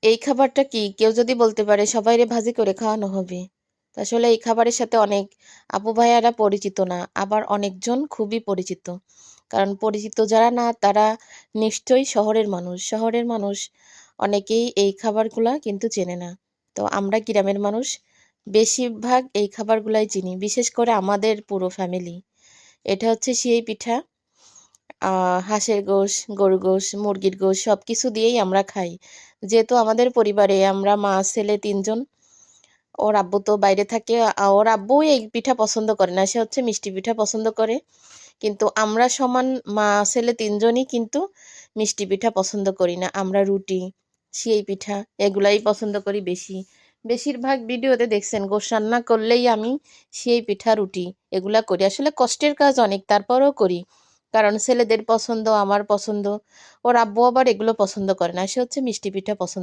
এই খাবারটা কি কেউ যদি বলতে পারে সবাইরে ভাজি করে খাওয়ানো হবে, তো আসলে এই খাবারের সাথে অনেক আপু ভাইয়ারা পরিচিত না, আবার অনেকজন খুবই পরিচিত। কারণ পরিচিত যারা না তারা নিশ্চয়ই শহরের মানুষ অনেকেই এই খাবারগুলা কিন্তু চেনে না। তো আমরা গ্রামের মানুষ বেশিরভাগ এই খাবারগুলাই চিনি, বিশেষ করে আমাদের পুরো ফ্যামিলি। এটা হচ্ছে সেই পিঠা। হাঁসের গোশ, গরুর গোশ, মুরগির গোশ সবকিছু দিয়েই আমরা খাই। যেহেতু আমাদের পরিবারে আমরা মা ছেলে ৩ জন। ওর আব্বু তো বাইরে থাকে। ওর আব্বু এই পিঠা পছন্দ করে না। সে হচ্ছে মিষ্টি পিঠা পছন্দ করে। কিন্তু আমরা সমান মা ছেলে ৩ জনই কিন্তু মিষ্টি পিঠা পছন্দ করি না। আমরা রুটি, সিএই পিঠা এগুলাই পছন্দ করি বেশি। বেশিরভাগ ভিডিওতে দেখছেন গোশ রান্না করলেই আমি সিএই পিঠা, রুটি এগুলা করি। আসলে কষ্টের কাজ অনেক, তারপরেও করি। কারণ ছেলেদের পছন্দ, আমার পছন্দ। ওর আব্বু আবার এগুলো পছন্দ করে না। সে হচ্ছে মিষ্টি পিঠা পছন্দ।